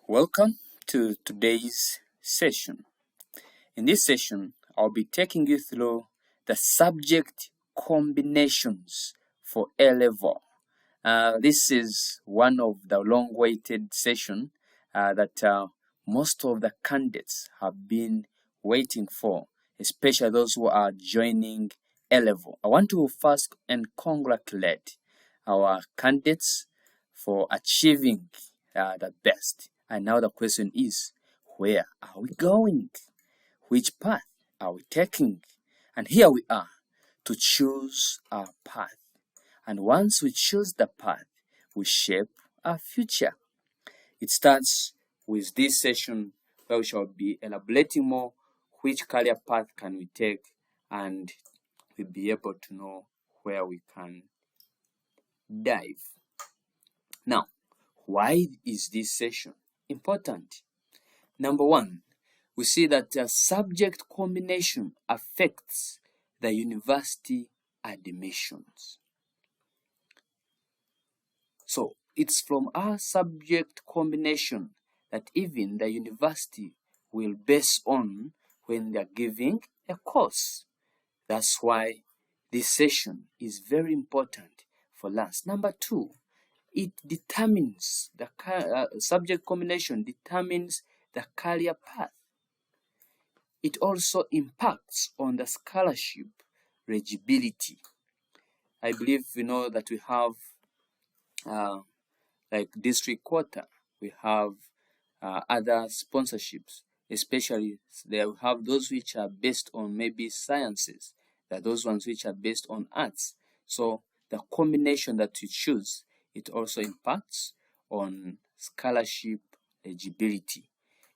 Welcome to today's session. In this session, I'll be taking you through the subject combinations for A-level. This is one of the long-awaited session that most of the candidates have been waiting for, especially those who are joining A-level. I want to first congratulate our candidates for achieving the best. And now the question is, where are we going? Which path are we taking? And here we are to choose our path. And once we choose the path, we shape our future. It starts with this session where we shall be elaborating more which career path can we take, and we'll be able to know where we can dive. Now, why is this session important? Number one, we see that subject combination affects the university admissions. So it's from our subject combination that even the university will base on when they're giving a course. That's why this session is very important for us. Number two, it determines the subject combination determines the career path. It also impacts on the scholarship eligibility. I believe you know that we have like district quota, we have other sponsorships, especially they have those which are based on maybe sciences, there are those ones which are based on arts. So the combination that you choose, it also impacts on scholarship eligibility.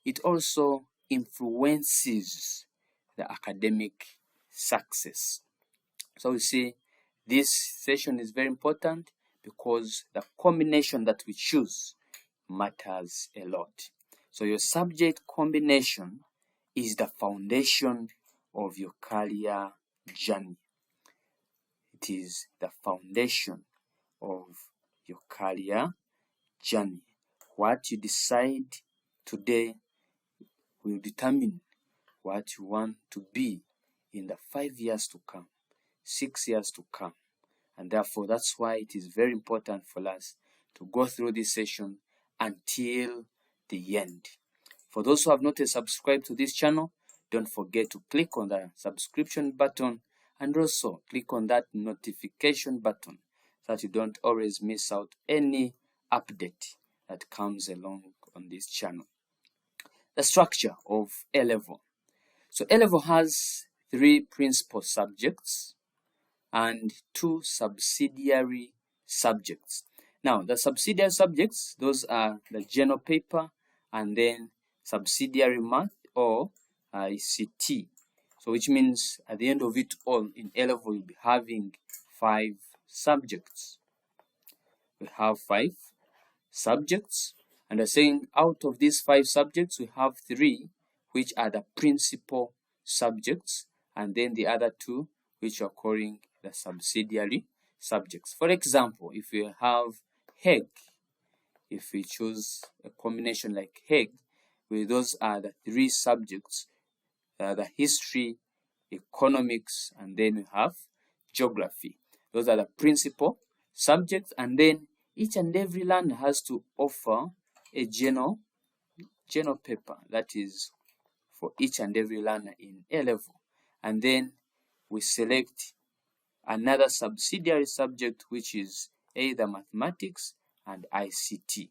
It also influences the academic success. So we see this session is very important because the combination that we choose matters a lot. So your subject combination is the foundation of your career journey. It is the foundation of your career journey. What you decide today will determine what you want to be in the 5 years to come, 6 years to come. And therefore, that's why it is very important for us to go through this session until the end. For those who have not yet subscribed to this channel, don't forget to click on the subscription button and also click on that notification button so that you don't always miss out any update that comes along on this channel. The structure of A-level. So A-level has 3 principal subjects and 2 subsidiary subjects. Now, the subsidiary subjects, those are the general paper and then subsidiary math or ICT. So which means at the end of it all in A-level you'll be having 5 subjects. We have 5 subjects, and I'm saying out of these 5 subjects we have 3 which are the principal subjects, and then the other 2 which are calling the subsidiary subjects. For example, if you have HEG, if we choose a combination like HEG, where those are the 3 subjects, the history, economics, and then we have geography. Those are the principal subjects, and then each and every learner has to offer a general paper that is for each and every learner in A-level. And then we select another subsidiary subject which is either mathematics and ICT.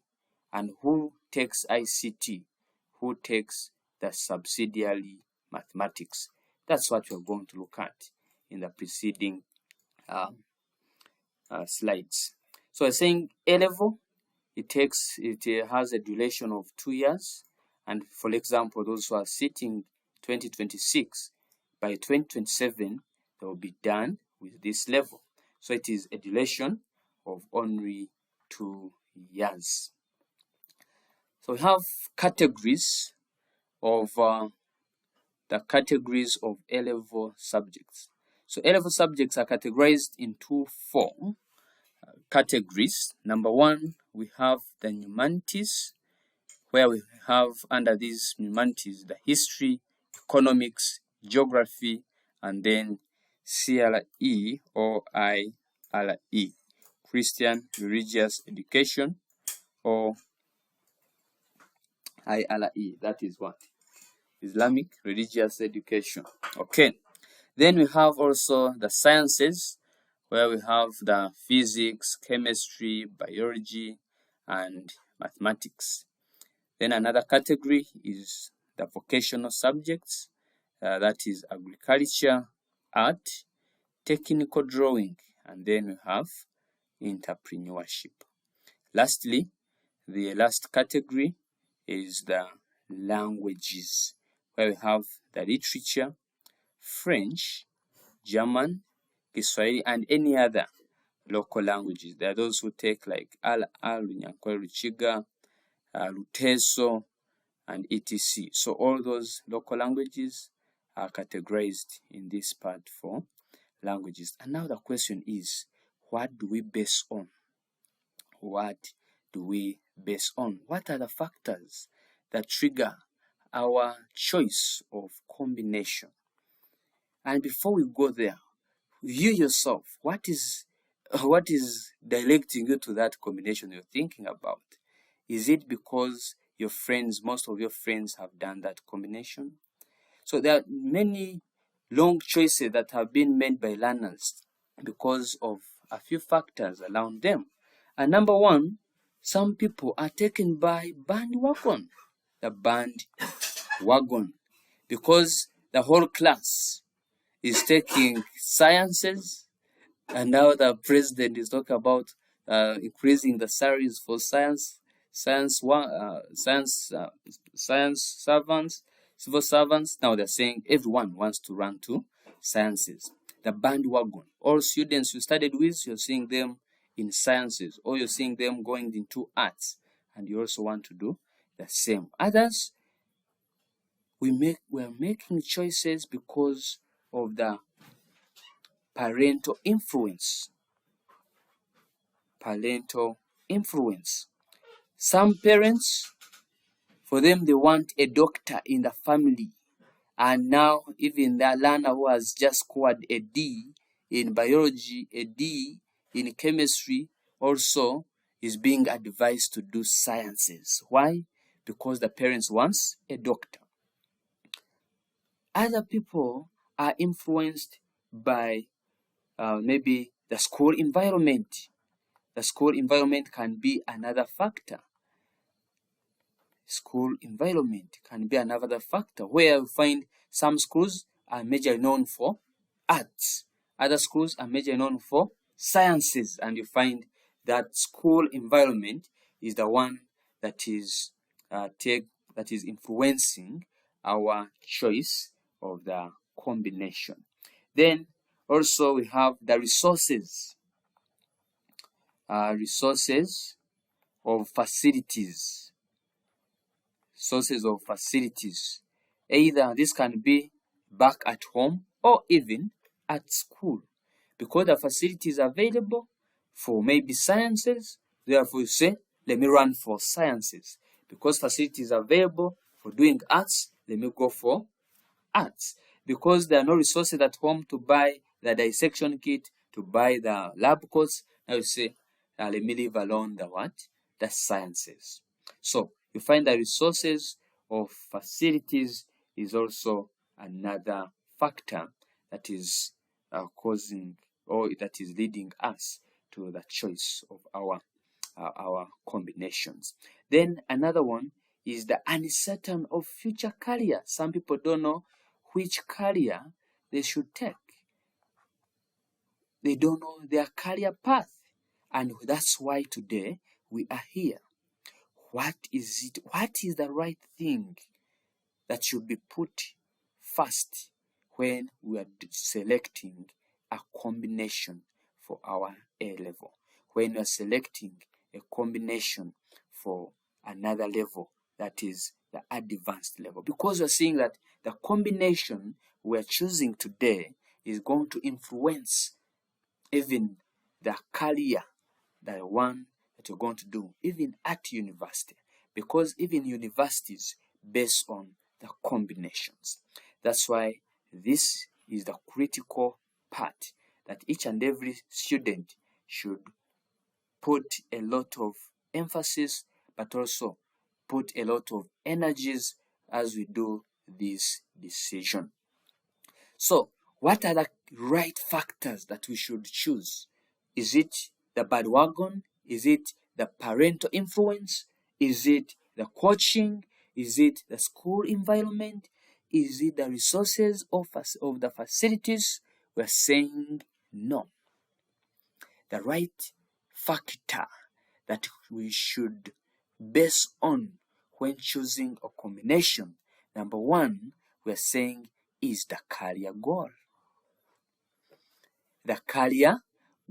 And who takes ICT? Who takes the subsidiary mathematics? That's what we're going to look at in the preceding slides. So I'm saying A-level, it has a duration of 2 years, and for example, those who are sitting 2026, by 2027 they will be done with this level. So it is a duration of only 2 years. So we have categories of the categories of A-level subjects. So A-level subjects are categorized into 4 categories. Number 1, we have the humanities, where we have under these humanities the history, economics, geography, and then CRE or IRE, Christian Religious Education, or IRE, that is what? Islamic Religious Education. Okay. Then we have also the sciences, where we have the physics, chemistry, biology, and mathematics. Then another category is the vocational subjects, that is agriculture, art, technical drawing, and then we have entrepreneurship. Lastly, the last category is the languages, where we have the literature, French, German, Kiswahili, and any other local languages. There are those who take like Lunyankore, Ruchiga, Luteso, and etc. So all those local languages are categorized in this part for languages. And now the question is, what do we base on? What do we base on? What are the factors that trigger our choice of combination? And before we go there, you yourself, what is directing you to that combination you're thinking about? Is it because your friends, most of your friends have done that combination? So there are many long choices that have been made by learners because of a few factors around them. And number one, some people are taken by bandwagon, the bandwagon, because the whole class is taking sciences, and now the president is talking about increasing the salaries for science servants, civil servants. Now they're saying everyone wants to run to sciences. The bandwagon. All students you studied with, you're seeing them in sciences, or you're seeing them going into arts, and you also want to do the same. Others, we're making choices because of the parental influence. Some parents, for them, they want a doctor in the family. And now, even the learner who has just scored a D in biology, a D in chemistry, also is being advised to do sciences. Why? Because the parents want a doctor. Other people are influenced by maybe the school environment. The school environment can be another factor. School environment can be another factor, where you find some schools are majorly known for arts, other schools are majorly known for sciences, and you find that school environment is the one that is influencing our choice of the combination. Then also we have the resources of facilities. Sources of facilities. Either this can be back at home or even at school, because the facilities available for maybe sciences, therefore you say, let me run for sciences. Because facilities available for doing arts, let me go for arts. Because there are no resources at home to buy the dissection kit, to buy the lab coats, now you say, let me leave alone the what? The sciences. So you find the resources of facilities is also another factor that is causing, or that is leading us to the choice of our combinations. Then another one is the uncertain of future career. Some people don't know which career they should take. They don't know their career path. And that's why today we are here. What is it? What is the right thing that should be put first when we are selecting a combination for our A level? When we are selecting a combination for another level, that is the advanced level. Because we are seeing that the combination we are choosing today is going to influence even the career, the one that you're going to do, even at university. because even universities based on the combinations. That's why this is the critical part that each and every student should put a lot of emphasis, but also put a lot of energies as we do this decision. So, what are the right factors that we should choose? Is it the bandwagon? Is it the parental influence? Is it the coaching? Is it the school environment? Is it the resources of the facilities? We're saying no. The right factor that we should base on when choosing a combination, number one, we're saying is the career goal. The career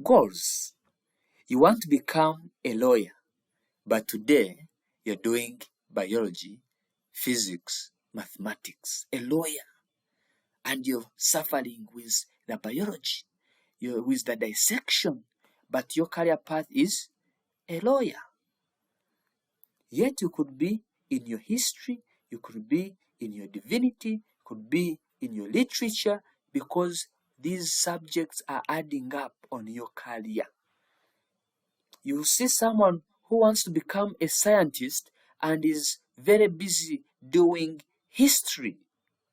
goals. You want to become a lawyer, but today you're doing biology, physics, mathematics, a lawyer, and you're suffering with the biology, you're with the dissection, but your career path is a lawyer. Yet you could be in your history, you could be in your divinity, could be in your literature, because these subjects are adding up on your career. You see someone who wants to become a scientist and is very busy doing history,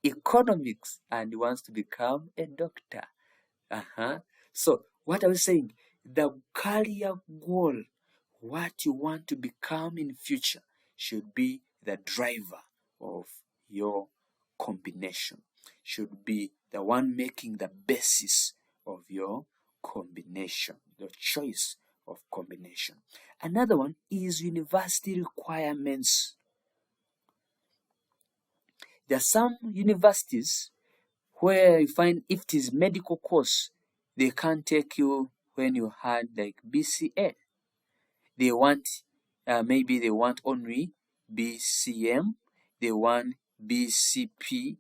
economics, and wants to become a doctor. So what I was saying, the career goal, what you want to become in future, should be the driver of your combination, should be the one making the basis of your combination, the choice of combination. Another one is university requirements. There are some universities where you find if it is medical course, they can't take you when you had like BCA. They want, maybe they want only BCM, they want BCP,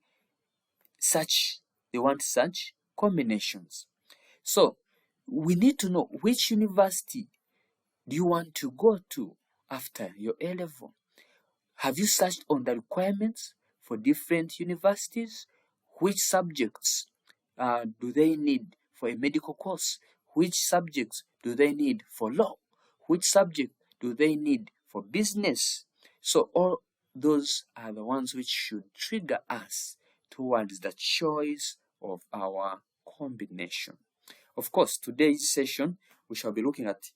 they want such combinations. So we need to know which university do you want to go to after your A level. Have you searched on the requirements for different universities? Which subjects do they need for a medical course? Which subjects do they need for law? Which subject do they need for business? So all those are the ones which should trigger us towards the choice of our combination. Of course, today's session, we shall be looking at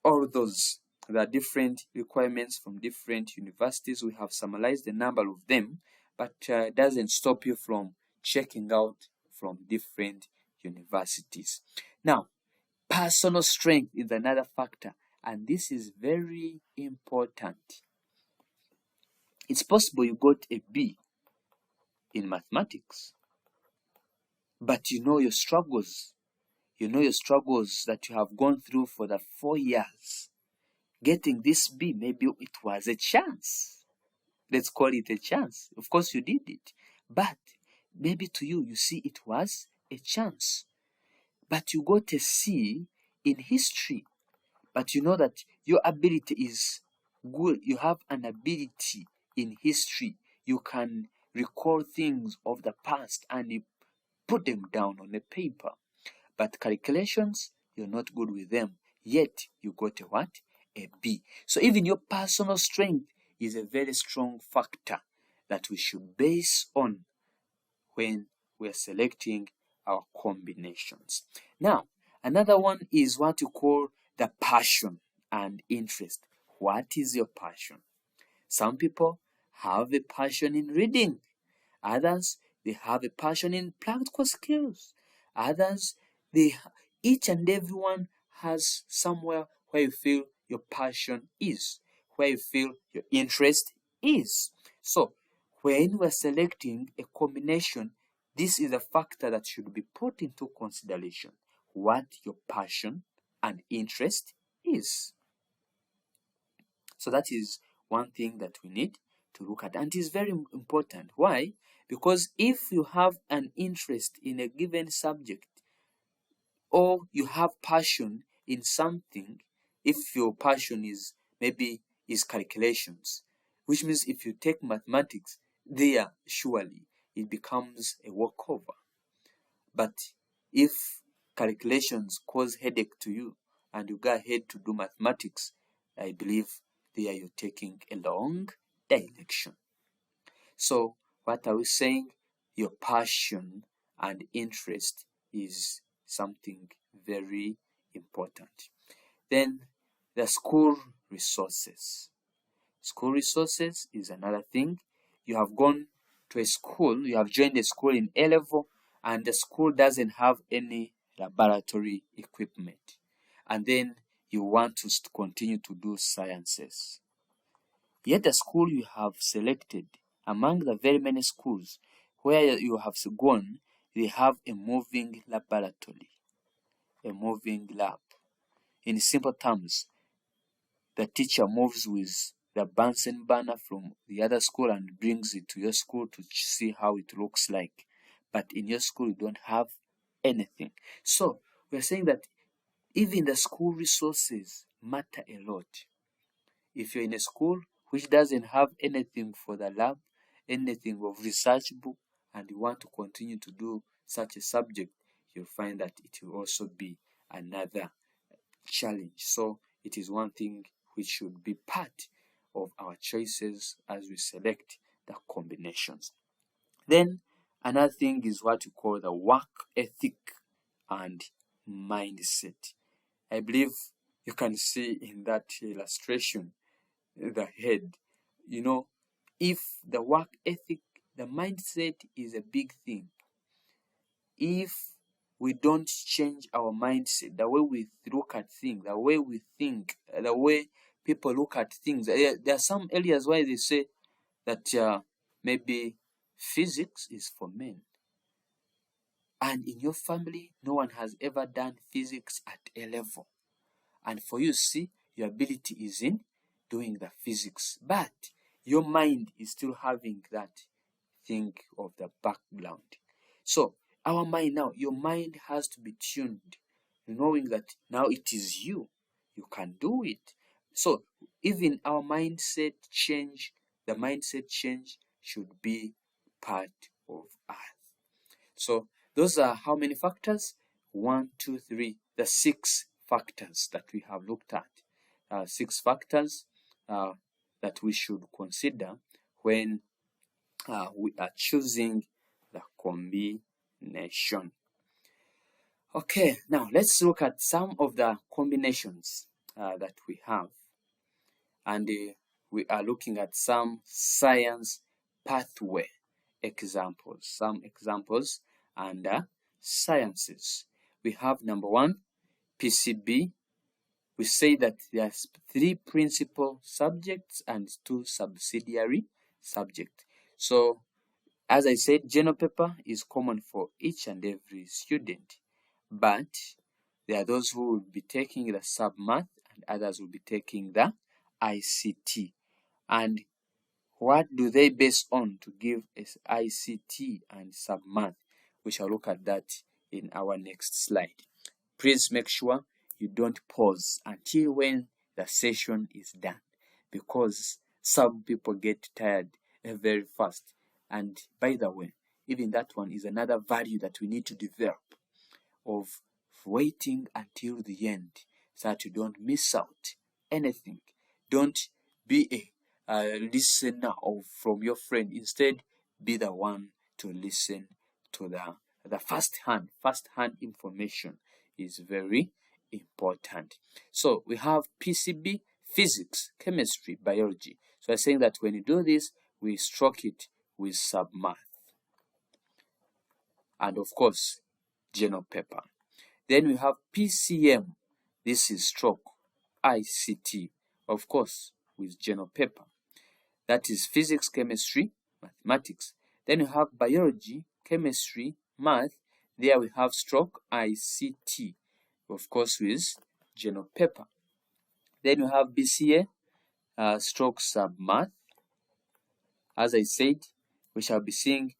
all those. There are different requirements from different universities. We have summarized a number of them, but it doesn't stop you from checking out from different universities. Now, personal strength is another factor, and this is very important. It's possible you got a B in mathematics, but you know your struggles. You know your struggles that you have gone through for the 4 years. Getting this B, maybe it was a chance. Let's call it a chance. Of course, you did it. But maybe to you, you see it was a chance. But you got a C in history. But you know that your ability is good. You have an ability in history. You can recall things of the past and you put them down on a paper. But calculations, you're not good with them. Yet, you got a what? A B. So even your personal strength is a very strong factor that we should base on when we're selecting our combinations. Now, another one is what you call the passion and interest. What is your passion? Some people have a passion in reading. Others, they have a passion in practical skills. Others, each and everyone has somewhere where you feel your passion is, where you feel your interest is. So, when we're selecting a combination, this is a factor that should be put into consideration, what your passion and interest is. So that is one thing that we need to look at, and it is very important. Why? Because if you have an interest in a given subject, or you have passion in something, if your passion is maybe is calculations, which means if you take mathematics, there surely it becomes a walkover. But if calculations cause headache to you and you go ahead to do mathematics, I believe there you're taking a long direction. So what are we saying? Your passion and interest is something very important. Then the school resources. School resources is another thing. You have gone to a school, you have joined a school in A level, and the school doesn't have any laboratory equipment. And then you want to continue to do sciences. Yet the school you have selected, among the very many schools where you have gone, they have a moving laboratory, a moving lab. In simple terms, the teacher moves with the Bunsen burner from the other school and brings it to your school to see how it looks like. But in your school, you don't have anything. So we're saying that even the school resources matter a lot. If you're in a school which doesn't have anything for the lab, anything of research book, and you want to continue to do such a subject, you'll find that it will also be another challenge. So it is one thing which should be part of our choices as we select the combinations. Then another thing is what we call the work ethic and mindset. I believe you can see in that illustration the head. If the work ethic, the mindset is a big thing. If we don't change our mindset, the way we look at things, the way we think, the way people look at things, there are some areas where they say that maybe physics is for men. And in your family, no one has ever done physics at A level. And for you, see, your ability is in doing the physics. But your mind is still having that thing of the background. So our mind now, your mind has to be tuned, knowing that now it is you. You can do it. So even our mindset change, the mindset change should be part of us. So those are how many factors? 1, 2, 3, the 6 factors that we have looked at. 6 factors that we should consider when we are choosing the combination. Okay, now let's look at some of the combinations that we have. And we are looking at some science pathway examples, some examples under sciences. We have number 1, PCB. We say that there's 3 principal subjects and 2 subsidiary subjects. So, as I said, general paper is common for each and every student, but there are those who will be taking the sub-math and others will be taking the ICT. And what do they base on to give us ICT and sub-math? We shall look at that in our next slide. Please make sure you don't pause until when the session is done, because some people get tired very fast. And by the way, even that one is another value that we need to develop, of waiting until the end so that you don't miss out anything. Don't be a listener from your friend. Instead, be the one to listen to the first-hand information is very important. So we have PCB, physics, chemistry, biology. So I'm saying that when you do this, we stroke it with sub-math. And of course, general paper. Then we have PCM. This is stroke ICT, of course, with general paper. That is physics, chemistry, mathematics. Then we have biology, chemistry, math. There we have stroke ICT, of course, with general paper. Then we have BCA, stroke sub-math. As I said, we shall be seeing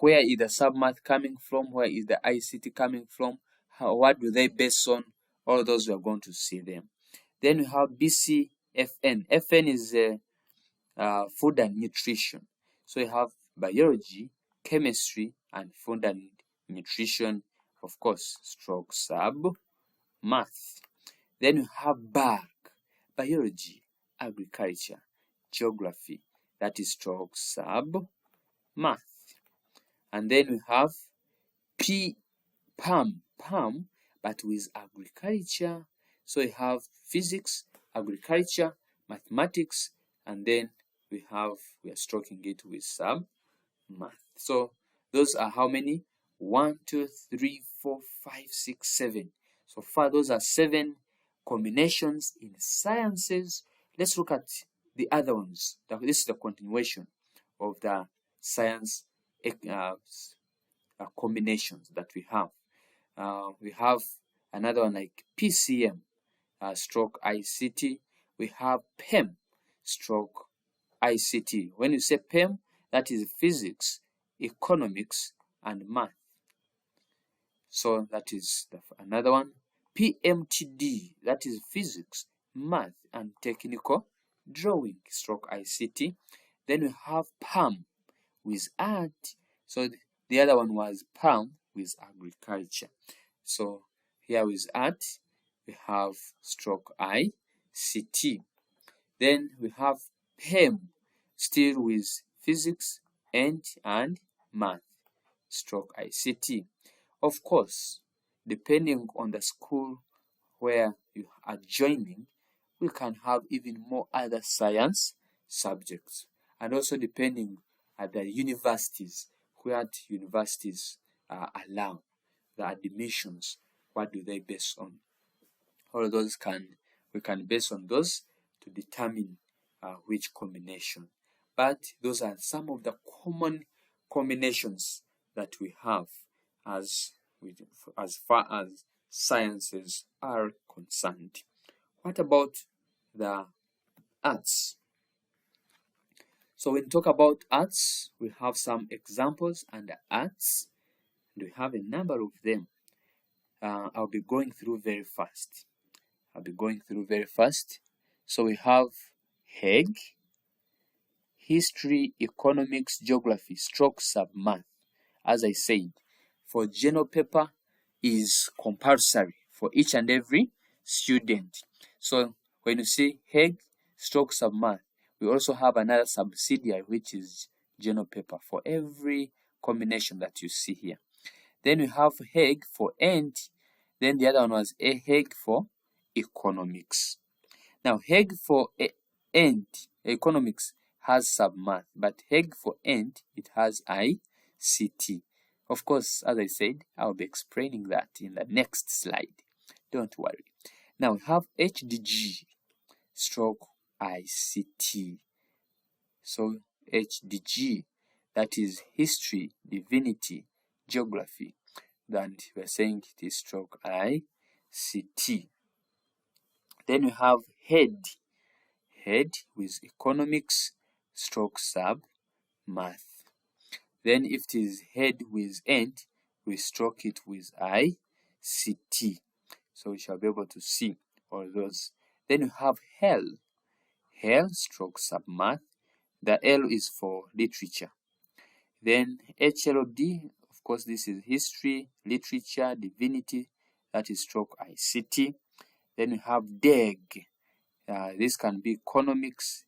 where is the sub-math coming from, where is the ICT coming from, what do they base on, all those we are going to see them. Then we have BC FN. FN is food and nutrition. So you have biology, chemistry, and food and nutrition, of course, stroke sub math. Then you have BAG, biology, agriculture, geography, that is stroke sub math. And then we have PAM, but with agriculture. So you have physics, agriculture, mathematics, and then we are stroking it with sub math. So those are how many? 1, 2, 3, 4, 5, 6, 7. So far, those are 7 combinations in sciences. Let's look at the other ones. This is the continuation of the science combinations that we have. We have another one like PCM, stroke ICT. We have PEM, stroke ICT. When you say PEM, that is physics, economics, and math. So that is another one. PMTD, that is physics, math, and technical drawing, stroke ICT. Then we have PAM with art. So the other one was PAM with agriculture. So here with art, we have stroke ICT. Then we have PEM, still with physics and math, stroke ICT. Of course, depending on the school where you are joining, we can have even more other science subjects. And also depending at the universities, where universities allow the admissions, what do they base on? All of those we can base on those to determine which combination. But those are some of the common combinations that we have as far as sciences are concerned. What about the arts? So when we talk about arts, we have some examples under arts, and we have a number of them. I'll be going through very fast. So we have Hague, history, economics, geography, stroke sub-math. As I said, for general paper is compulsory for each and every student. So when you see Hague, stroke sub-math, we also have another subsidiary, which is general paper for every combination that you see here. Then we have Hague for end. Then the other one was a Hague for economics. Now Hague for end, economics, has sub-math, but Hague for end, it has ICT. Of course, as I said, I'll be explaining that in the next slide. Don't worry. Now we have HDG, stroke ICT. So HDG, that is history, divinity, geography. Then we're saying it is stroke ICT. Then we have head with economics, stroke sub math. Then if it is head with end, we stroke it with ICT. So we shall be able to see all those. Then we have hell stroke sub math. The L is for literature. Then HLD, of course, this is history, literature, divinity, that is stroke ICT. Then we have DEG. This can be economics,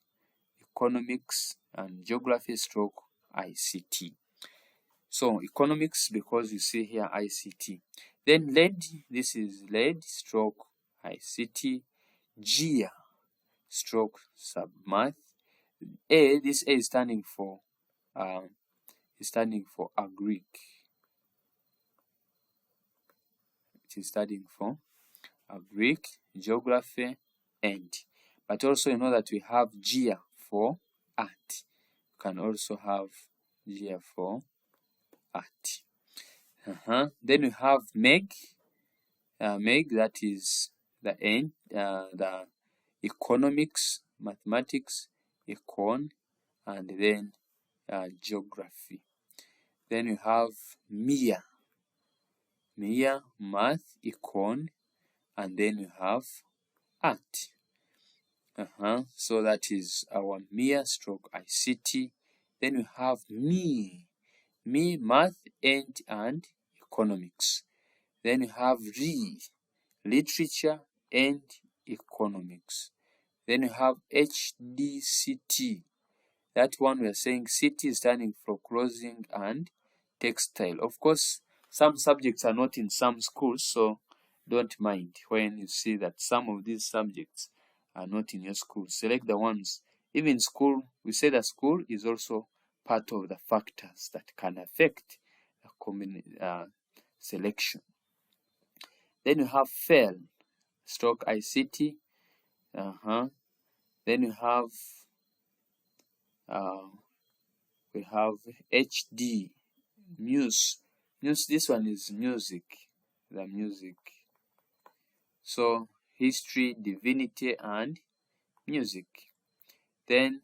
and geography, stroke ICT. So economics, because you see here ICT. Then lead, this is lead, stroke ICT. GEA, stroke sub math. This A is standing for agric. It is studying for agric, geography, and. But also you know that we have GEA for art. You can also have GEA for art. Then we have MEG. MEG, that is the end, the economics, mathematics, econ, and then geography. Then we have MIA, math, econ, and then we have art. So that is our MIA stroke ICT. Then we have me, math and economics. Then we have literature and economics. Then we have HDCT. That one we are saying CT is standing for clothing and textile. Of course, some subjects are not in some schools, so don't mind when you see that some of these subjects are not in your school. Select the ones. Even school, we say that school is also part of the factors that can affect the selection. Then you have FAIL, stroke ICT. Then you have HD, Muse. This one is music, the music. So history, divinity, and music. Then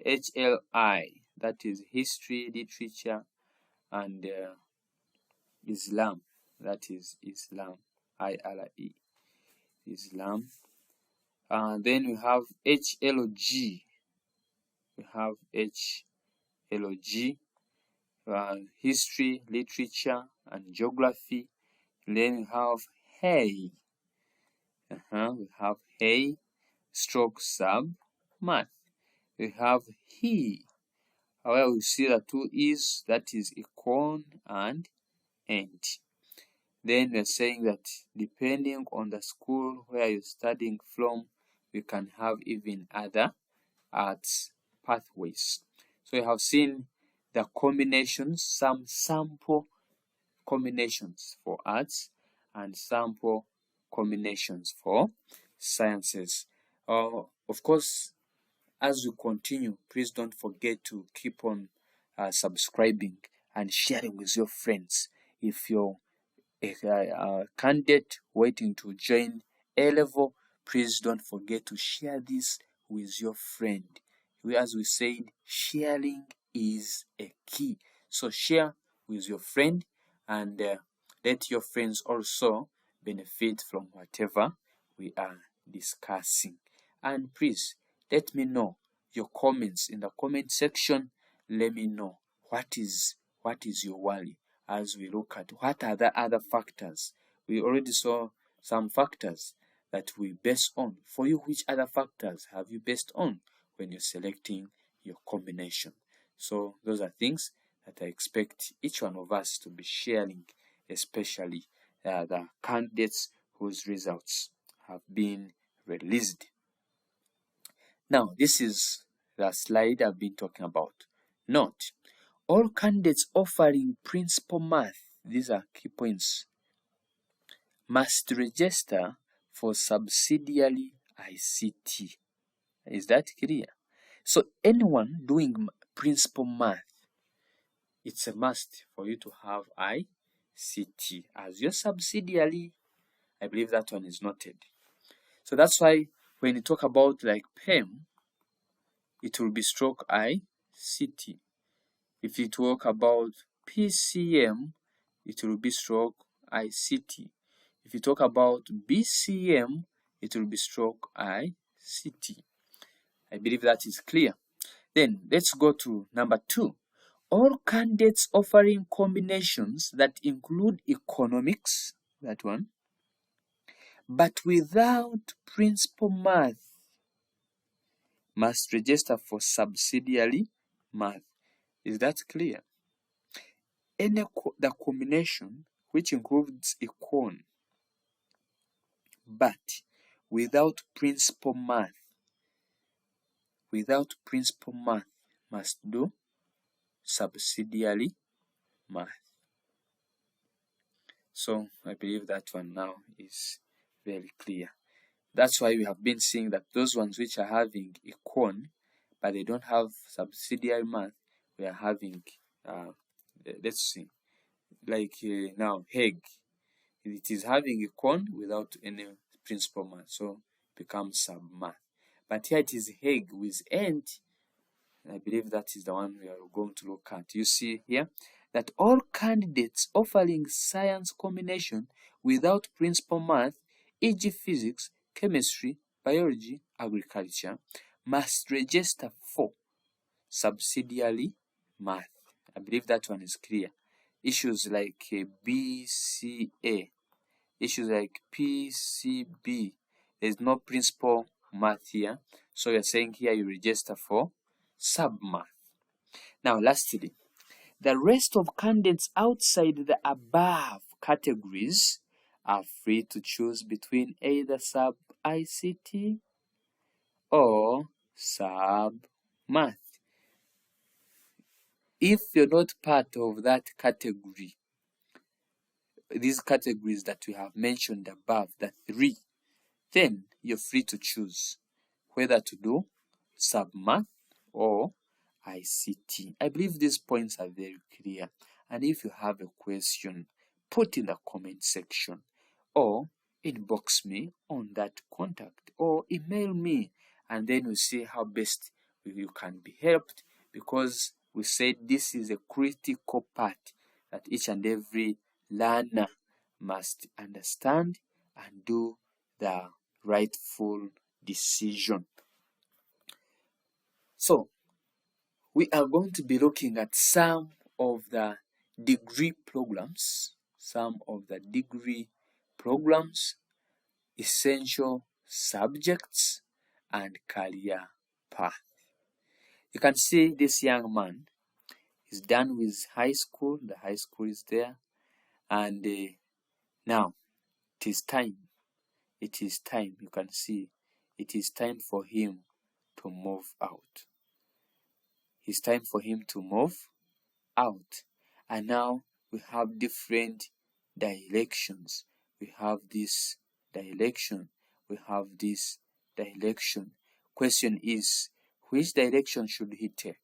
HLI, that is history, literature, and Islam. That is Islam. ILE, Islam. Then we have HLG. We have HLG, history, literature, and geography. Then we have HEY. We have HEY, stroke sub, math. We have HE, where we see the two E's, that is econ and ent. Then we are saying that depending on the school where you're studying from, we can have even other arts pathways. So you have seen the combinations, some sample combinations for arts and sample combinations for sciences. Of course, as we continue, please don't forget to keep on subscribing and sharing with your friends. If you're a candidate waiting to join A-level, please don't forget to share this with your friend. As we said, sharing is a key. So share with your friend and let your friends also benefit from whatever we are discussing. And please let me know your comments in the comment section. Let me know what is your worry as we look at what are the other factors. We already saw some factors that we base on. For you, which other factors have you based on when you're selecting your combination? So those are things that I expect each one of us to be sharing, especially the candidates whose results have been released. Now, this is the slide I've been talking about. Note, all candidates offering principal math, these are key points, must register for subsidiary ICT. Is that clear? So anyone doing principal math, it's a must for you to have ICT as your subsidiary. I believe that one is noted. So that's why when you talk about like PEM, it will be stroke ICT. If you talk about PCM, it will be stroke ICT. If you talk about BCM, it will be stroke ICT. I believe that is clear. Then let's go to number 2. All candidates offering combinations that include economics, that one, but without principal math, must register for subsidiary math. Is that clear? The combination which includes econ but without principal math, must do subsidiary math. So I believe that one now is very clear. That's why we have been seeing that those ones which are having econ but they don't have subsidiary math, we are having let's see, like now HEG, it is having econ without any principal math, so it becomes sub math. But here it is HEG with ent. I believe that is the one we are going to look at. You see here that all candidates offering science combination without principal math, e.g. physics, chemistry, biology, agriculture must register for subsidiary math. I believe that one is clear. Issues like BCA, issues like PCB, there's no principal math here. So you're saying here you register for sub-math. Now lastly, the rest of candidates outside the above categories are free to choose between either sub-ICT or sub-math. If you're not part of that category, these categories that we have mentioned above, the three, then you're free to choose whether to do sub-math or ICT. I believe these points are very clear. And if you have a question, put in the comment section or inbox me on that contact or email me, and then we'll see how best you can be helped, because we said this is a critical part that each and every learner must understand and do the rightful decision. So we are going to be looking at some of the degree programs, essential subjects, and career path. You can see this young man is done with high school. The high school is there, and now it is time. You can see it is time for him to move out. It's time for him to move out. And now we have different directions. We have this direction. We have this direction. Question is, which direction should he take?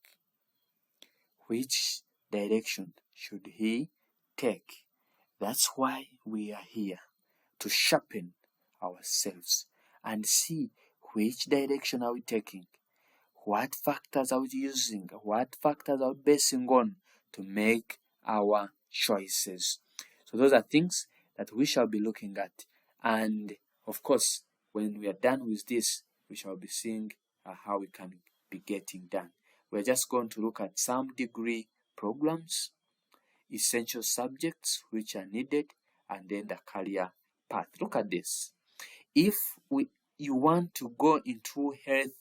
Which direction should he take? That's why we are here, to sharpen ourselves and see which direction are we taking. What factors are we using? What factors are we basing on to make our choices? So those are things that we shall be looking at. And of course, when we are done with this, we shall be seeing how we can be getting done. We're just going to look at some degree programs, essential subjects which are needed, and then the career path. Look at this. If you want to go into health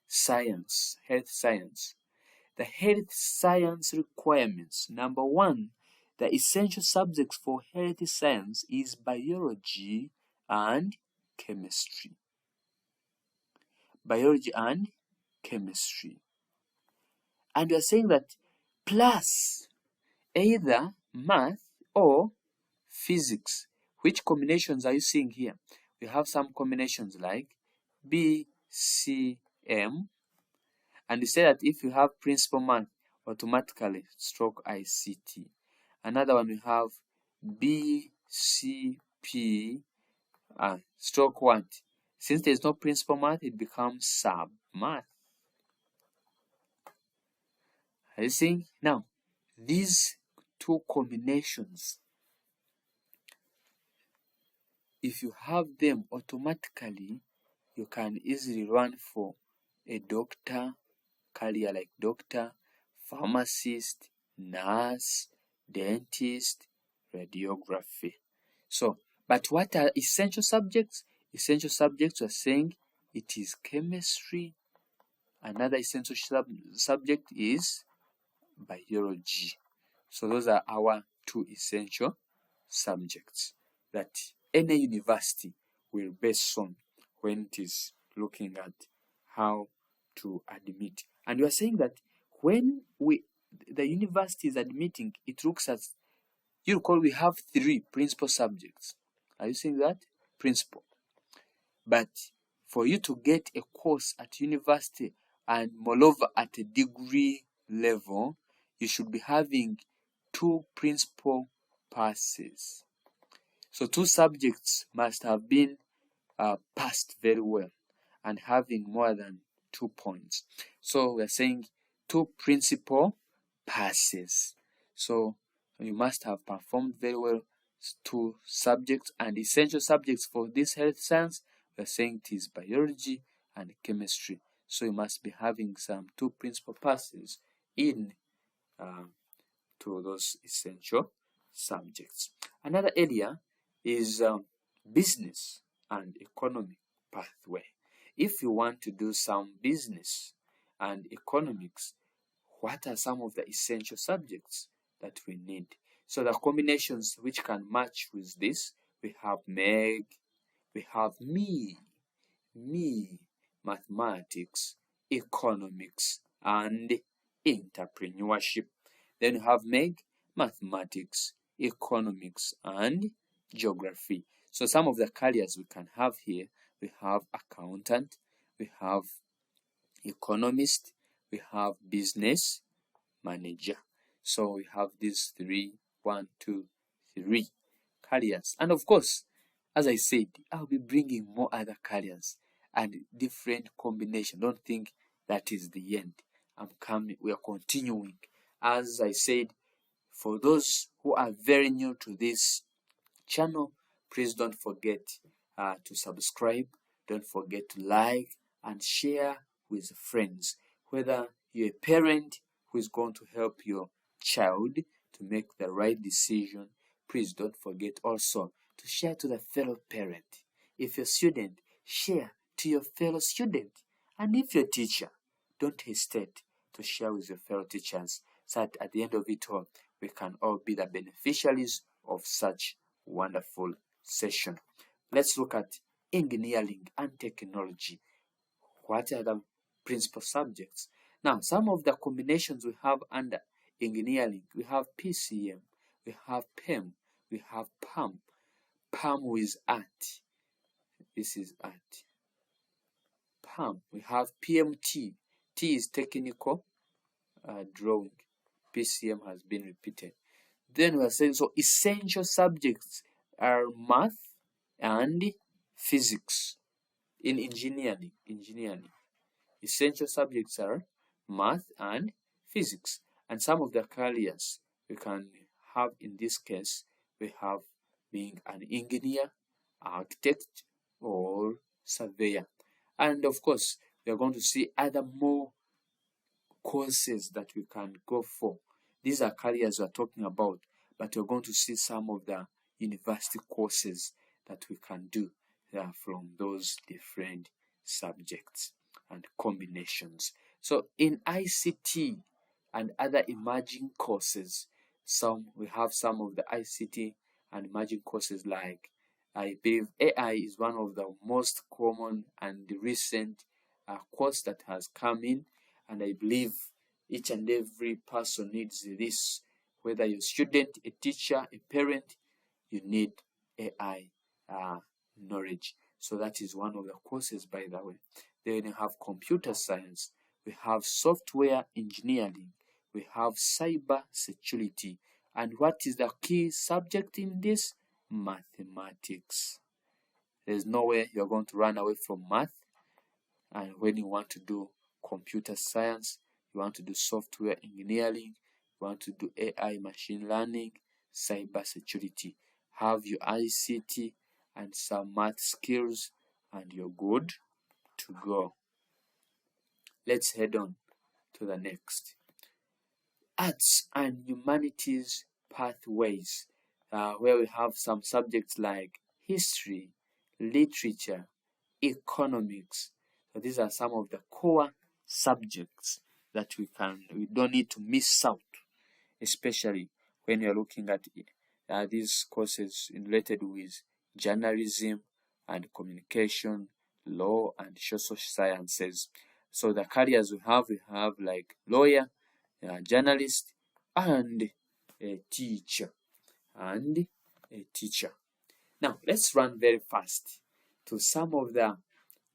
science, the health science requirements, number one, the essential subjects for health science is biology and chemistry. Biology and chemistry. And we are saying that plus either math or physics. Which combinations are you seeing here? We have some combinations like BCM, and you say that if you have principal math, automatically stroke ICT. Another one we have BCP, stroke what? Since there is no principal math, it becomes sub math. Are you seeing? Now, these two combinations, if you have them automatically, you can easily run for a doctor, career like doctor, pharmacist, nurse, dentist, radiography. So, but what are essential subjects? Essential subjects are saying it is chemistry. Another essential subject is biology. So those are our two essential subjects that any university will base on when it is looking at how to admit. And we are saying that when the university is admitting, it looks at, you recall we have three principal subjects. Are you seeing that? Principal. But for you to get a course at university, and moreover at a degree level, you should be having two principal passes. So two subjects must have been passed very well and having more than 2 points. So we're saying two principal passes. So you must have performed very well two subjects, and essential subjects for this health science we are saying it is biology and chemistry. So you must be having some two principal passes in to those essential subjects. Another area is business and economic pathway. If you want to do some business and economics, what are some of the essential subjects that we need? So the combinations which can match with this, we have Meg, we have me, mathematics, economics, and entrepreneurship. Then you have Meg, mathematics, economics, and geography. So some of the careers we can have here, we have accountant, we have economist, we have business manager. So we have these three careers. And of course, as I said, I'll be bringing more other careers and different combination. Don't think that is the end. We are continuing. As I said, for those who are very new to this channel, please don't forget to subscribe. Don't forget to like and share with friends. Whether you're a parent who is going to help your child to make the right decision, please don't forget also to share to the fellow parent. If you're a student, share to your fellow student. And if you're a teacher, don't hesitate to share with your fellow teachers so that at the end of it all, we can all be the beneficiaries of such wonderful session. Let's look at engineering and technology. What are the principal subjects? Now, some of the combinations we have under engineering, we have PCM, we have PEM, we have PAM. PAM with art. This is art. PAM. We have PMT. T is technical drawing. PCM has been repeated. Then we are saying, so essential subjects are math and physics in engineering. Essential subjects are math and physics. And some of the careers we can have in this case, we have being an engineer, architect, or surveyor. And of course, we are going to see other more courses that we can go for. These are careers we are talking about, but we're going to see some of the university courses that we can do from those different subjects and combinations. So in ICT and other emerging courses, we have some of the ICT and emerging courses like, I believe AI is one of the most common and recent course that has come in, and I believe each and every person needs this. Whether you're a student, a teacher, a parent, you need AI knowledge. So that is one of the courses, by the way. Then you have computer science, we have software engineering, we have cyber security. And what is the key subject in this? Mathematics. There's no way you're going to run away from math. And when you want to do computer science, you want to do software engineering, you want to do AI, machine learning, cyber security, have your ICT and some math skills, and you're good to go. Let's head on to the next. Arts and humanities pathways, where we have some subjects like history, literature, economics. So these are some of the core subjects that we don't need to miss out, especially when you're looking at these courses related with journalism and communication, law, and social sciences. So the careers we have like lawyer, journalist, and a teacher. Now, let's run very fast to some of the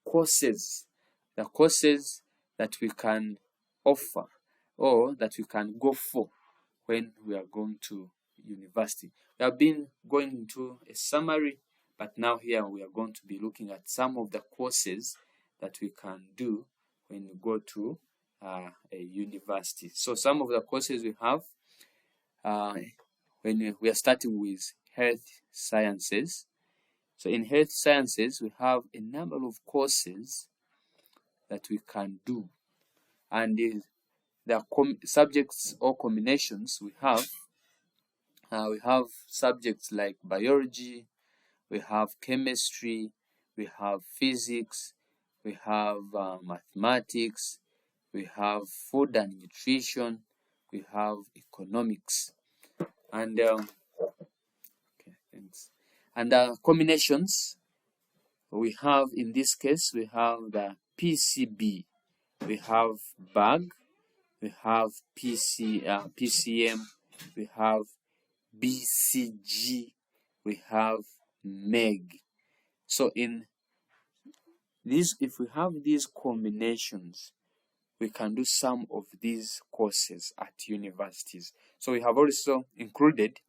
courses that we can offer or that we can go for when we are going to university. We have been going into a summary, but now here we are going to be looking at some of the courses that we can do when we go to a university. So some of the courses we have when we are starting with health sciences. So in health sciences, we have a number of courses that we can do. And the subjects or combinations we have subjects like biology, we have chemistry, we have physics, we have mathematics, we have food and nutrition, we have economics, and the combinations we have in this case, we have the PCB, we have BAG, we have PCM, we have BCG, we have MEG. So in this, if we have these combinations, we can do some of these courses at universities. So we have also included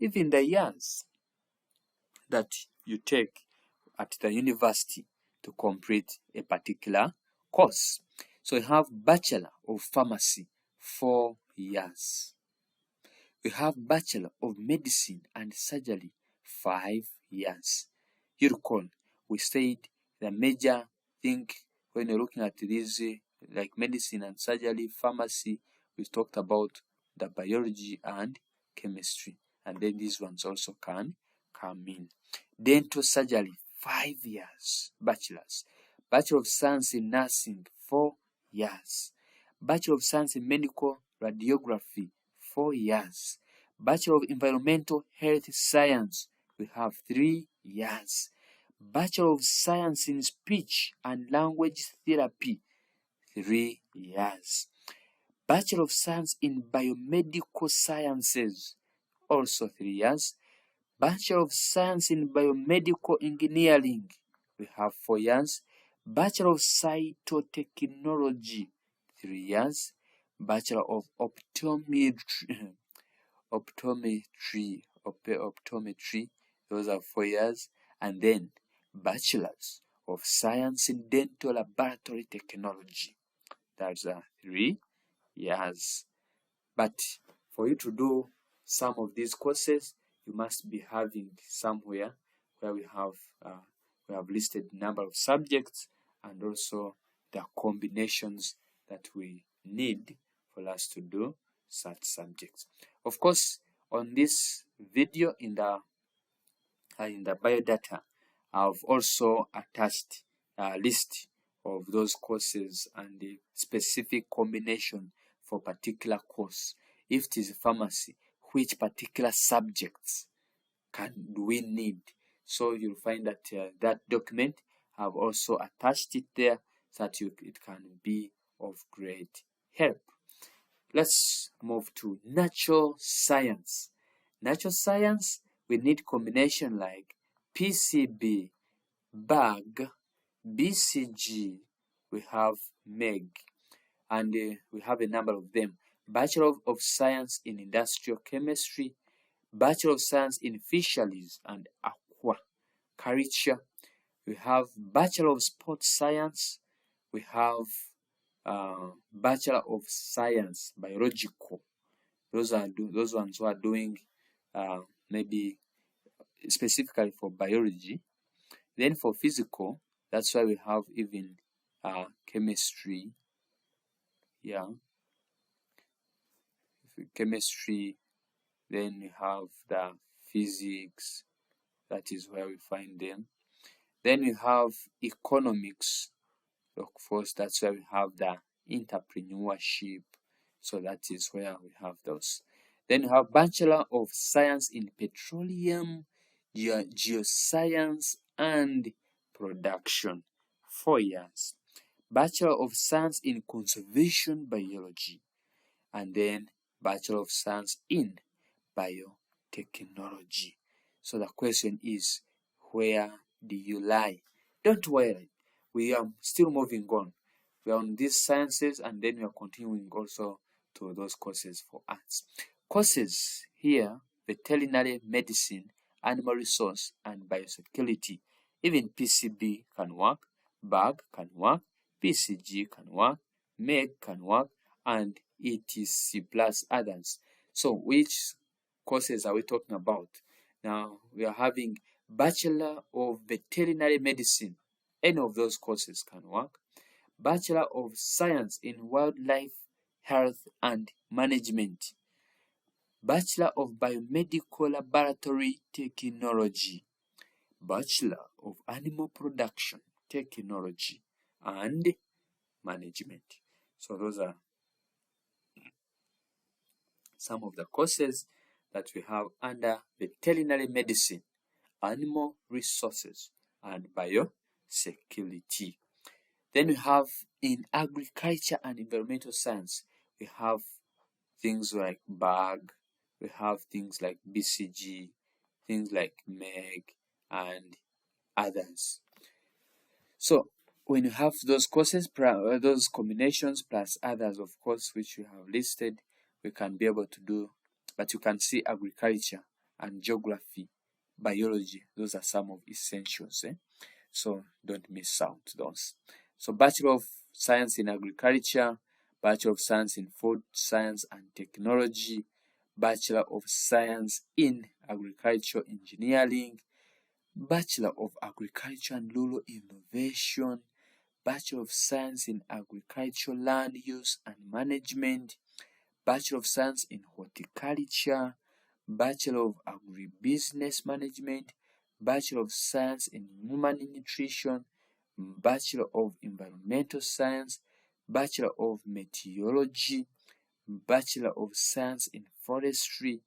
even the years that you take at the university to complete a particular course. So we have Bachelor of Pharmacy, 4 years. We have Bachelor of Medicine and Surgery, 5 years. You recall, we said the major thing when you're looking at these, like medicine and surgery, pharmacy, we talked about the biology and chemistry. And then these ones also can come in. Dental surgery, 5 years, bachelors. Bachelor of Science in Nursing, 4 years. Bachelor of Science in Medical Radiography, 4 years. Bachelor of Environmental Health Science, we have 3 years. Bachelor of Science in Speech and Language Therapy, 3 years. Bachelor of Science in Biomedical Sciences, also 3 years. Bachelor of Science in Biomedical Engineering, we have 4 years. Bachelor of Cytotechnology, 3 years. Bachelor of Optometry, those are 4 years. And then Bachelors of Science in Dental Laboratory Technology, that's 3 years. But for you to do some of these courses, you must be having somewhere where we have listed number of subjects and also the combinations that we need for us to do such subjects. Of course, on this video in the biodata, I've also attached a list of those courses and the specific combination for particular course. If it is pharmacy, which particular subjects do we need? So you'll find that that document, I've also attached it there so that it can be of great help. Let's move to natural science. Natural science, we need combination like PCB, BAG, BCG, we have MEG, and we have a number of them. Bachelor of Science in Industrial Chemistry, Bachelor of Science in Fisheries and Aquaculture, we have Bachelor of Sports Science, we have Bachelor of Science Biological. Those ones who are doing maybe specifically for biology. Then for physical, that's why we have even chemistry. Chemistry. Then we have the physics. That is where we find them. Then we have economics. Of course, that's where we have the entrepreneurship. So that is where we have those. Then we have Bachelor of Science in Petroleum, Geoscience and Production, 4 years. Bachelor of Science in Conservation Biology, and then Bachelor of Science in Biotechnology. So the question is, where do you lie? Don't worry, we are still moving on. We are on these sciences and then we are continuing also to those courses for arts. Courses here, veterinary medicine, animal resource and biosecurity. Even PCB can work, BAG can work, PCG can work, MEG can work, and ETC plus others. So which courses are we talking about? Now we are having Bachelor of Veterinary Medicine. Any of those courses can work. Bachelor of Science in Wildlife Health and Management. Bachelor of Biomedical Laboratory Technology. Bachelor of Animal Production Technology and Management. So those are some of the courses that we have under veterinary medicine, animal resources, and biosecurity. Then we have in agriculture and environmental science, we have things like BAG, we have things like BCG, things like MEG, and others. So when you have those courses, those combinations plus others, of course, which we have listed, we can be able to do. But you can see agriculture and geography, biology, those are some of essentials. So don't miss out those. So Bachelor of Science in Agriculture, Bachelor of Science in Food Science and Technology, Bachelor of Science in Agricultural Engineering, Bachelor of Agriculture and Rural Innovation, Bachelor of Science in Agricultural Land Use and Management, Bachelor of Science in Horticulture, Bachelor of Agribusiness Management, Bachelor of Science in Human Nutrition, Bachelor of Environmental Science, Bachelor of Meteorology, Bachelor of Science in Forestry,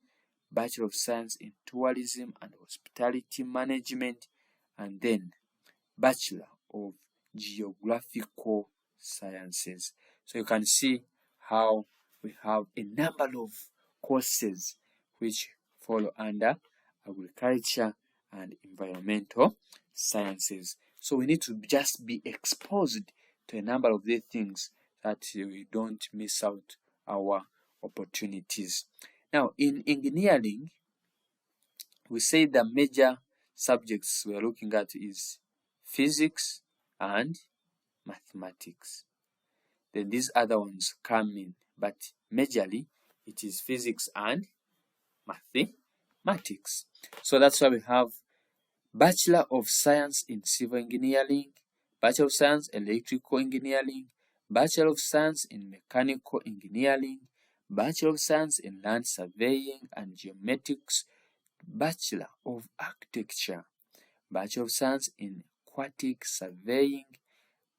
Bachelor of Science in Tourism and Hospitality Management, and then Bachelor of Geographical Sciences. So you can see how we have a number of courses which fall under agriculture and environmental sciences. So we need to just be exposed to a number of these things that we don't miss out our opportunities. Now, in engineering, we say the major subjects we're looking at is physics and mathematics. Then these other ones come in, but majorly it is physics and mathematics. So that's why we have Bachelor of Science in Civil Engineering, Bachelor of Science in Electrical Engineering, Bachelor of Science in Mechanical Engineering, Bachelor of Science in Land Surveying and Geomatics, Bachelor of Architecture, Bachelor of Science in Aquatic Surveying,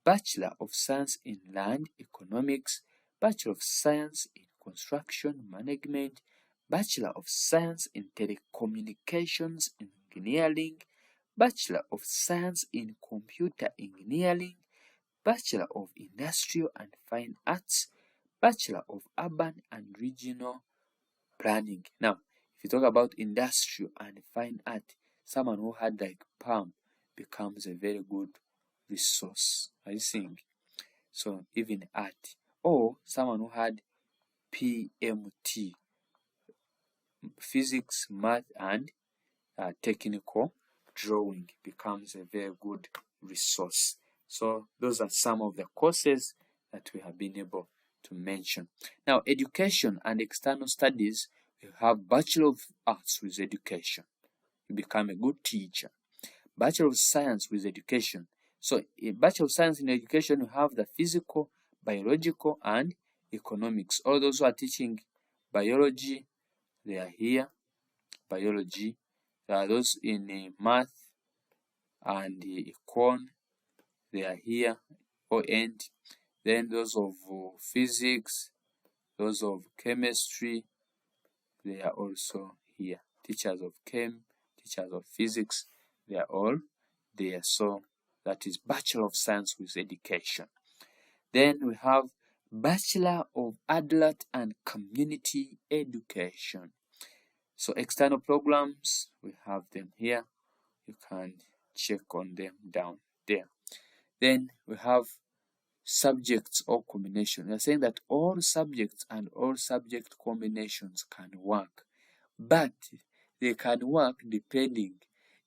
Bachelor of Science in Land Economics, Bachelor of Science in Construction Management, Bachelor of Science in Telecommunications Engineering, Bachelor of Science in Computer Engineering, Bachelor of Industrial and Fine Arts, Bachelor of Urban and Regional Planning. Now, if you talk about industrial and fine art, someone who had like PAM becomes a very good resource, I think. So even art, or someone who had PMT, physics, math, and technical drawing becomes a very good resource. So those are some of the courses that we have been able to mention. Now, education and external studies, you have Bachelor of Arts with education. You become a good teacher. Bachelor of Science with education. So in Bachelor of Science in education, you have the physical, biological, and economics. All those who are teaching biology, they are here. Biology. There are those in math and econ, they are here. And then those of physics, those of chemistry, they are also here. Teachers of chem, teachers of physics, they are all there. So that is Bachelor of Science with education. Then we have Bachelor of Adult and Community Education. So external programs, we have them here. You can check on them down there. Then we have subjects or combination. We are saying that all subjects and all subject combinations can work, but they can work depending.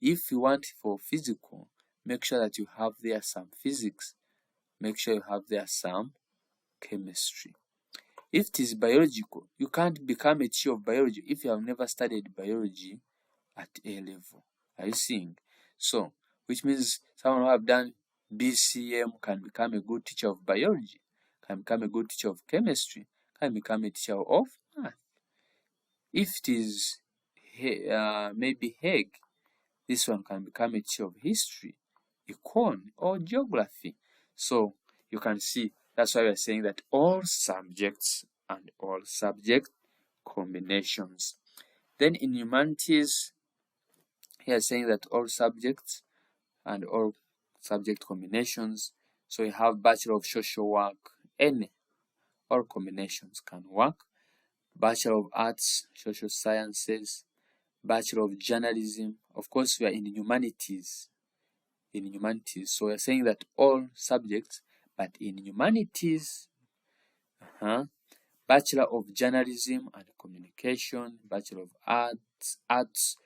If you want for physical, make sure that you have there some physics. Make sure you have there some chemistry. If it is biological, you can't become a teacher of biology if you have never studied biology at A level. Are you seeing? So, which means someone who have done BCM can become a good teacher of biology, can become a good teacher of chemistry, can become a teacher of math. If it is maybe Hague, this one can become a teacher of history, econ, or geography. So you can see that's why we are saying that all subjects and all subject combinations. Then in humanities, here saying that all subjects and all subject combinations. So we have Bachelor of Social Work, any, all combinations can work. Bachelor of Arts, Social Sciences, Bachelor of Journalism. Of course, we are in humanities. So we are saying that all subjects, but in humanities, Bachelor of Journalism and Communication, Bachelor of Arts,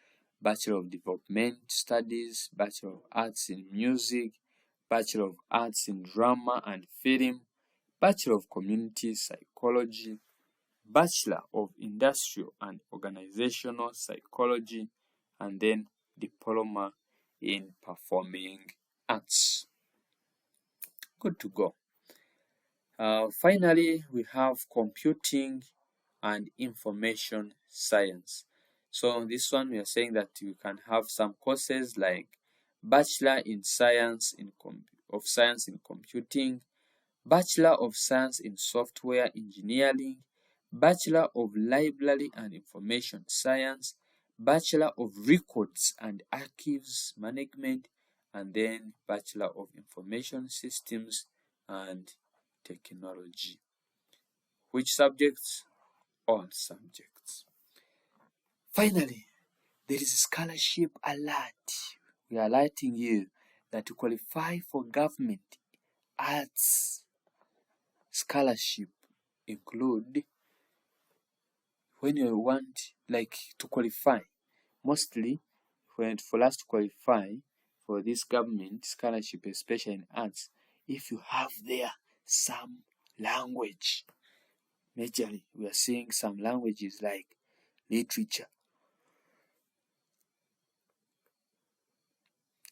Bachelor of Development Studies, Bachelor of Arts in Music, Bachelor of Arts in Drama and Film, Bachelor of Community Psychology, Bachelor of Industrial and Organizational Psychology, and then Diploma in Performing Arts. Good to go. Finally, we have Computing and Information Science. So this one we are saying that you can have some courses like Bachelor in Science of Science in Computing, Bachelor of Science in Software Engineering, Bachelor of Library and Information Science, Bachelor of Records and Archives Management, and then Bachelor of Information Systems and Technology. Which subjects? All subjects. Finally, there is a scholarship alert. We are alerting you that to qualify for government arts scholarship include, when you want to qualify, mostly for us to qualify for this government scholarship, especially in arts, if you have there some language, majorly we are seeing some languages like literature.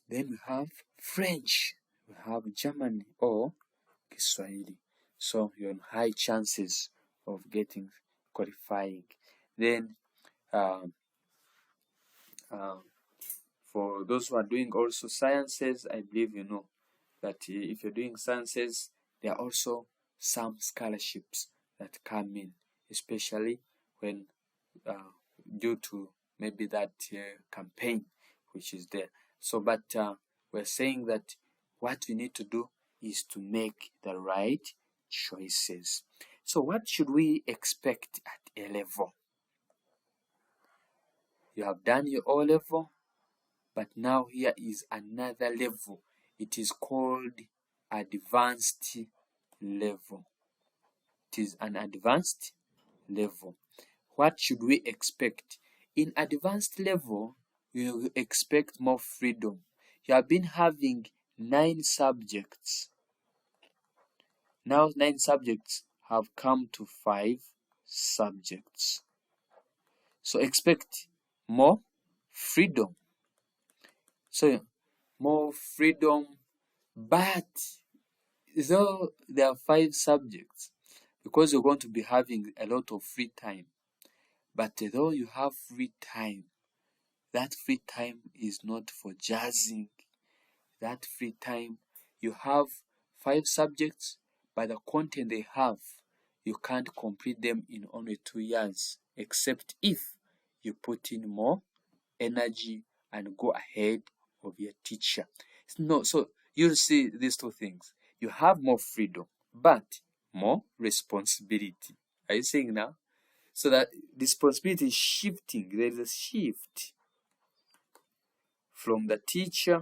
Then we have French, we have German or Kiswahili. So you're on high chances of getting qualifying. Then for those who are doing also sciences, I believe you know that if you're doing sciences, there are also some scholarships that come in, especially when due to maybe that campaign which is there. So, but we're saying that what we need to do is to make the right choices. So, what should we expect at A level? You have done your O level, but now here is another level. It is called advanced level. It is an advanced level. What should we expect? In advanced level, we will expect more freedom. You have been having 9 subjects. Now 9 subjects have come to 5 subjects. So expect more freedom. So more freedom, but though there are 5 subjects, because you're going to be having a lot of free time, but though you have free time, that free time is not for jazzing. That free time, you have 5 subjects, but the content they have, you can't complete them in only 2 years, except if you put in more energy and go ahead of your teacher. No, so you'll see these 2 things. You have more freedom, but more responsibility. Are you seeing now? So that responsibility is shifting. There is a shift from the teacher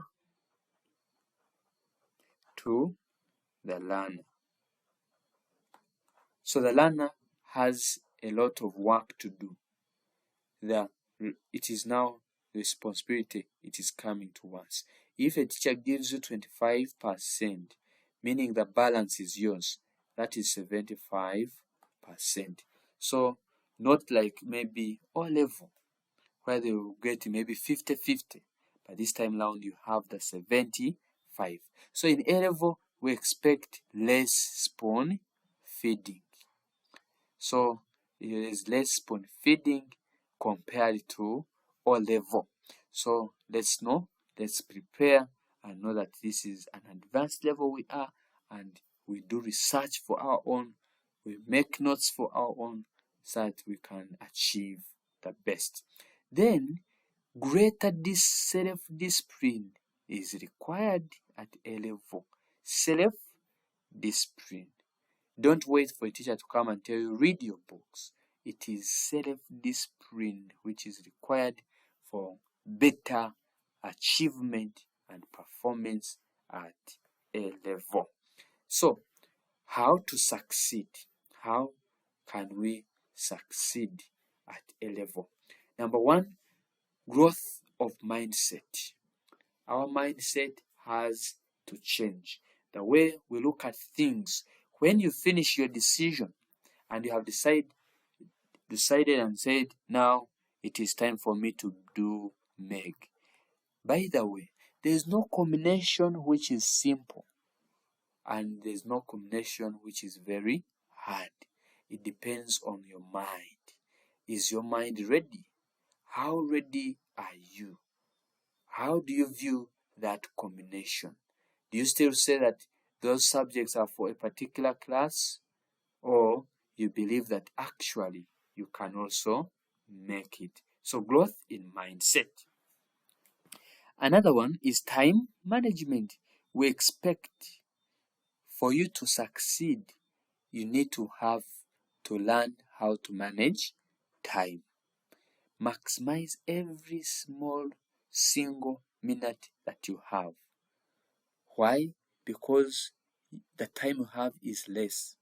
to the learner. So the learner has a lot of work to do. It is now the responsibility, it is coming to us. If a teacher gives you 25%, meaning the balance is yours, that is 75%. So not like maybe O level, where they will get maybe 50-50, but this time round you have the 75. So in A level, we expect less spoon feeding. So there is less spoon feeding compared to O level. So let's prepare and know that this is an advanced level we are, and we do research for our own, we make notes for our own, so that we can achieve the best. Then greater self-discipline is required at A level. Self-discipline. Don't wait for a teacher to come and tell you, read your books. It is self-discipline which is required for better achievement and performance at A level. So, how to succeed? How can we succeed at A level? Number one, growth of mindset. Our mindset has to change. The way we look at things. When you finish your decision and you have decided and said, now it is time for me to do MEG. By the way, there is no combination which is simple, and there is no combination which is very hard. It depends on your mind. Is your mind ready? How ready are you? How do you view that combination? Do you still say that those subjects are for a particular class, or you believe that actually you can also make it? So growth in mindset. Another one is time management. We expect for you to succeed, you need to learn how to manage time. Maximize every small single minute that you have. Why? Because the time you have is less.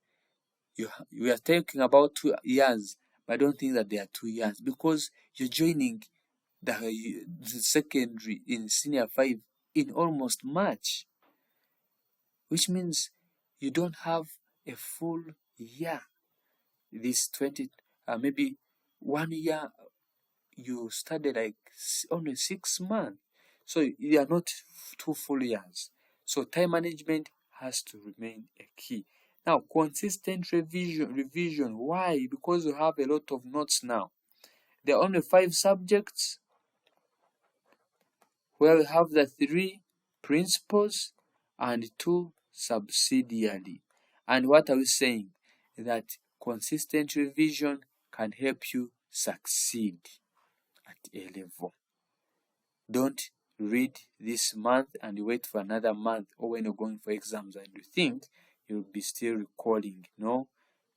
We are talking about 2 years, but I don't think that they are 2 years, because you're joining the secondary in senior 5 in almost March, which means you don't have a full year. This maybe 1 year you studied like only 6 months, so you are not 2 full years. So time management has to remain a key. Now, consistent revision. Why? Because you have a lot of notes now. There are only 5 subjects, where we have the 3 principles and 2 subsidiary. And what are we saying? That consistent revision can help you succeed at A level. Don't read this month and wait for another month, or when you're going for exams and you think you'll be still recalling. No,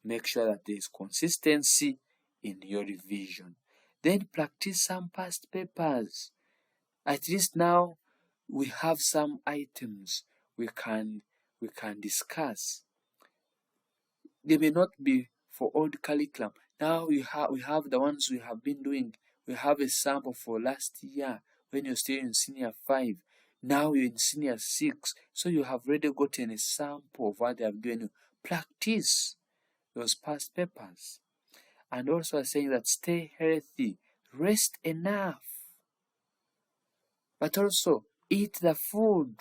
make sure that there is consistency in your revision. Then practice some past papers. At least now we have some items we can discuss. They may not be for old curriculum. Now we have the ones we have been doing. We have a sample for last year when you're still in senior 5. Now you're in senior 6, so you have already gotten a sample of what they have given you. Practice those past papers. And also saying that stay healthy, rest enough, but also eat the food,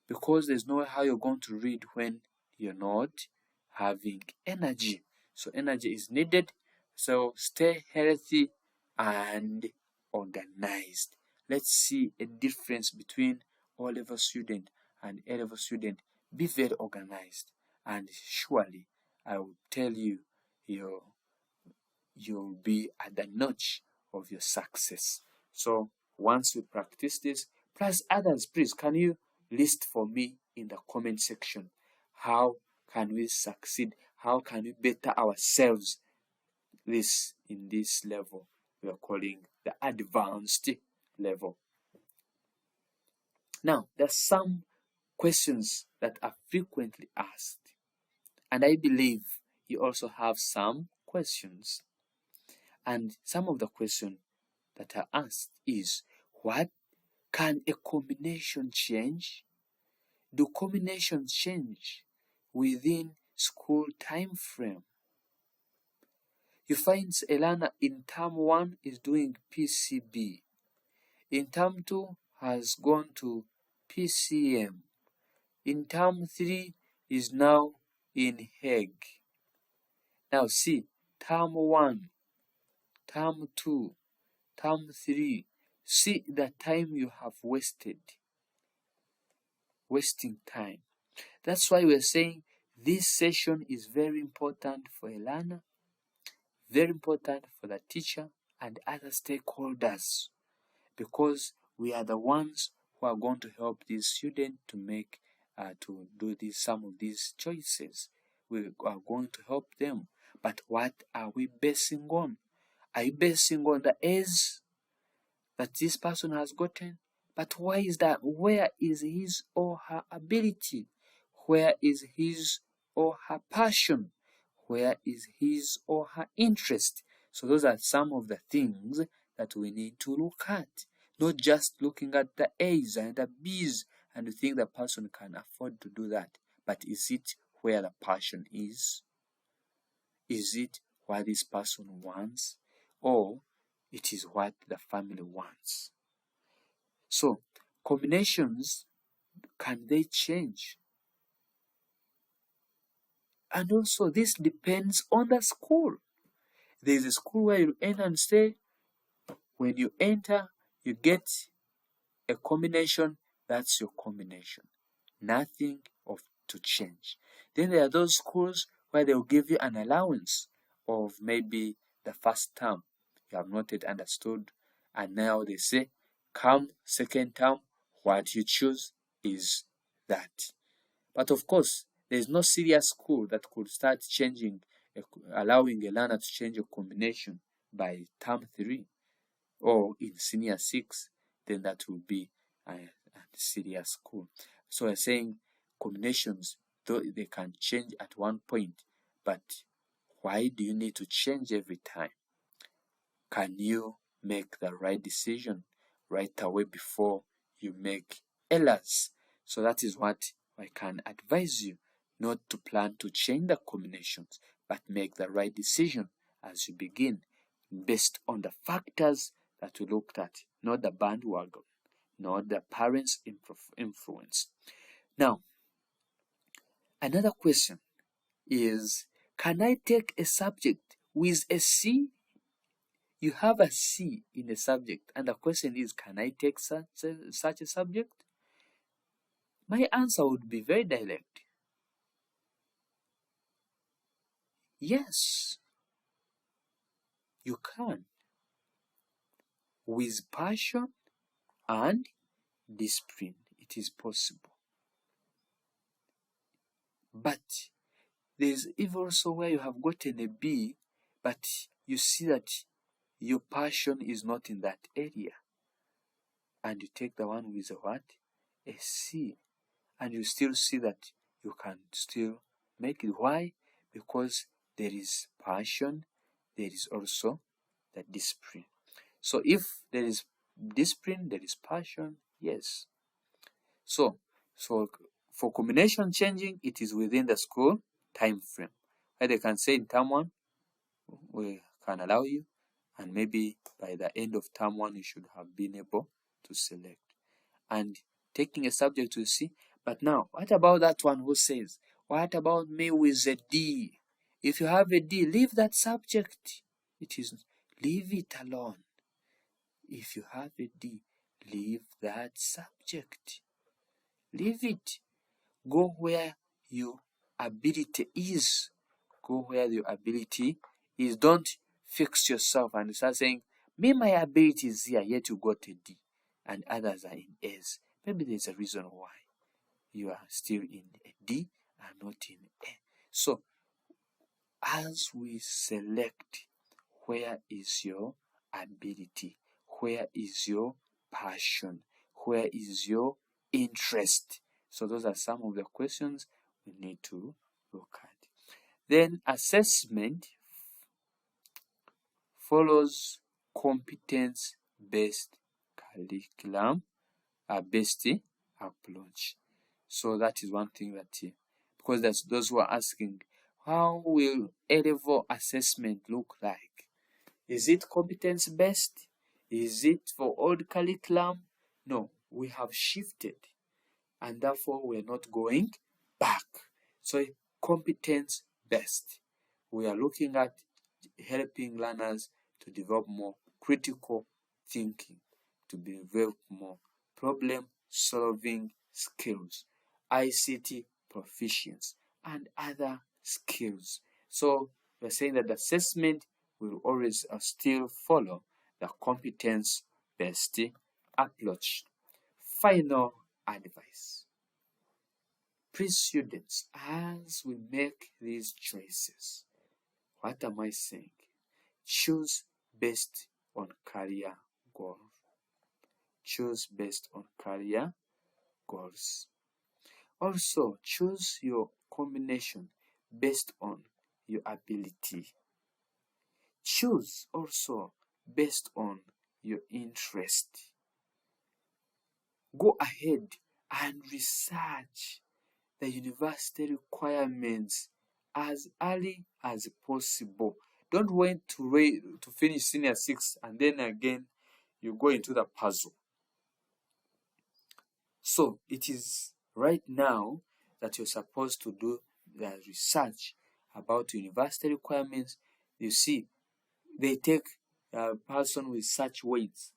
because there's no way how you're going to read when you're not having energy. So energy is needed. So stay healthy and organized. Let's see a difference between O-level student and A-level student. Be very organized, and surely I will tell you, you'll be at the notch of your success. So once you practice this, plus others, please, can you list for me in the comment section, how can we succeed? How can we better ourselves in this level we are calling the advanced level? Now, there are some questions that are frequently asked, and I believe you also have some questions. And some of the questions that are asked is, what can a combination change? Do combinations change within school time frame? You find a learner in term 1 is doing PCB. In term 2 has gone to PCM. In term 3 is now in Hague. Now see, term 1, term 2, term 3. See the time you have wasted. Wasting time. That's why we're saying this session is very important for a learner, very important for the teacher and other stakeholders, because we are the ones who are going to help these students to make to do some of these choices. We are going to help them. But what are we basing on? Are you basing on the A's that this person has gotten? But why is that? Where is his or her ability? Where is his or her passion? Where is his or her interest? So those are some of the things that we need to look at. Not just looking at the A's and the B's and think the person can afford to do that. But is it where the passion is? Is it what this person wants? Or it is what the family wants? So, combinations, can they change? And also, this depends on the school. There is a school where you enter and stay. When you enter, you get a combination. That's your combination. Nothing to change. Then there are those schools where they will give you an allowance of maybe the first term. You have not yet understood. And now they say, come second term, what you choose is that. But of course, there is no serious school that could start changing, allowing a learner to change a combination by term 3 or in senior 6. Then that will be a serious school. So I'm saying combinations, though they can change at one point, but why do you need to change every time? Can you make the right decision right away before you make errors? So that is what I can advise you, not to plan to change the combinations, but make the right decision as you begin, based on the factors that you looked at, not the bandwagon, not the parents' influence. Now, another question is, can I take a subject with a C? You have a C in a subject, and the question is, can I take such a subject? My answer would be very direct. Yes, you can. With passion and discipline, it is possible. But there's even also where you have gotten a B, but you see that your passion is not in that area. And you take the one with a what? A C. And you still see that you can still make it. Why? Because there is passion, there is also the discipline. So if there is discipline, there is passion, yes. So for combination changing, it is within the school time frame. Where they can say in term 1, we can allow you, and maybe by the end of term 1, you should have been able to select. And taking a subject to see. But now, what about that one who says, what about me with a D? If you have a D, leave that subject. Leave it alone. If you have a D, leave that subject. Leave it. Go where your ability is. Go where your ability is. Don't fix yourself and start saying, me, my ability is here, yet you got a D, and others are in A's. Maybe there's a reason why you are still in a D and not in A. So, as we select, where is your ability? Where is your passion? Where is your interest? So those are some of the questions we need to look at. Then assessment follows competence-based curriculum, based approach. So that is one thing that, because there's those who are asking, how will A-level assessment look like? Is it competence-based? Is it for old curriculum? No, we have shifted, and therefore we are not going back. So competence based. We are looking at helping learners to develop more critical thinking, to develop more problem solving skills, ICT proficiency, and other skills. So we're saying that the assessment will always still follow the competence based approach. Final advice. Please, students, as we make these choices, what am I saying? Choose based on career goals. Choose based on career goals. Also, choose your combination based on your ability. Choose also based on your interest. Go ahead and research the university requirements as early as possible. Don't wait to finish senior 6 and then again you go into the puzzle. So it is right now that you're supposed to do the research about university requirements. You see, they take a person with such weights.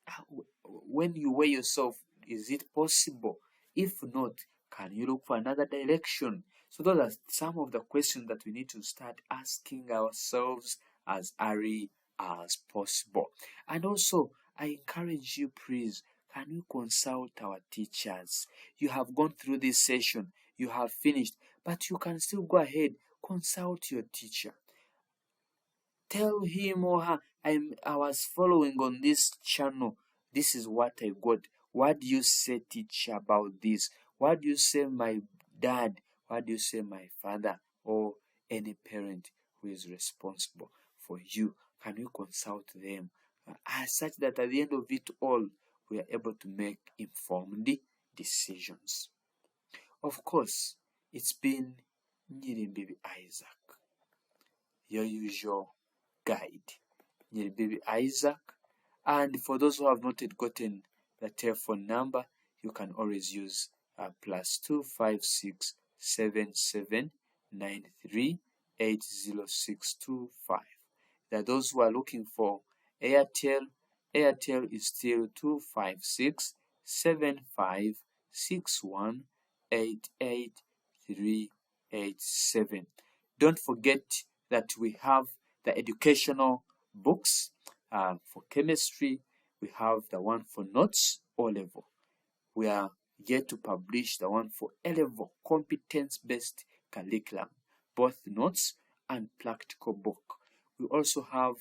When you weigh yourself, is it possible? If not, can you look for another direction? So those are some of the questions that we need to start asking ourselves as early as possible. And also, I encourage you, please, can you consult our teachers? You have gone through this session, you have finished, but you can still go ahead, consult your teacher. Tell him or her, I was following on this channel. This is what I got. What do you say, teacher, about this? What do you say, my dad? What do you say, my father? Or any parent who is responsible for you? Can you consult them? Such that at the end of it all, we are able to make informed decisions. Of course, it's been Nyirimbibi Isaac, your usual guide. Nyirimbibi Isaac. And for those who have not yet gotten the telephone number, you can always use +256 77 93 80625. There are those who are looking for Airtel. Airtel is still 256 75 61 88387. Don't forget that we have the educational books for chemistry. We have the one for notes O-level. We are yet to publish the one for A-level, competence-based curriculum, both notes and practical book. We also have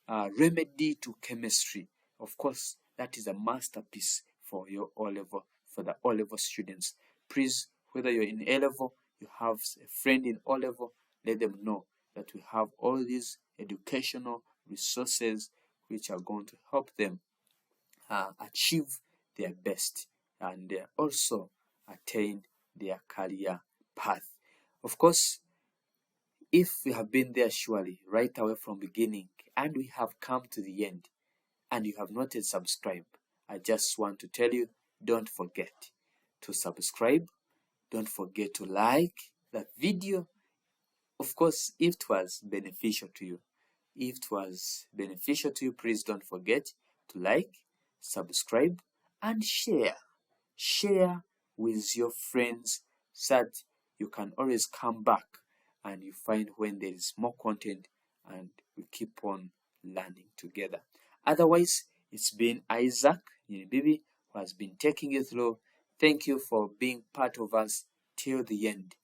Remedy to Chemistry. Of course, that is a masterpiece for your O-level, for the O-level students. Please, whether you're in A-level, you have a friend in O-level, let them know that we have all these educational resources which are going to help them achieve their best and also attain their career path. Of course, if we have been there surely right away from beginning and we have come to the end and you have not yet subscribed, I just want to tell you, don't forget to subscribe. Don't forget to like that video. Of course, if it was beneficial to you, please don't forget to like, subscribe, and share. Share with your friends so that you can always come back and you find when there is more content and we keep on learning together. Otherwise, it's been Isaac Nyirimbibi who has been taking you through. Thank you for being part of us till the end.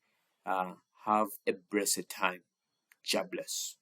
Have a blessed time. God bless.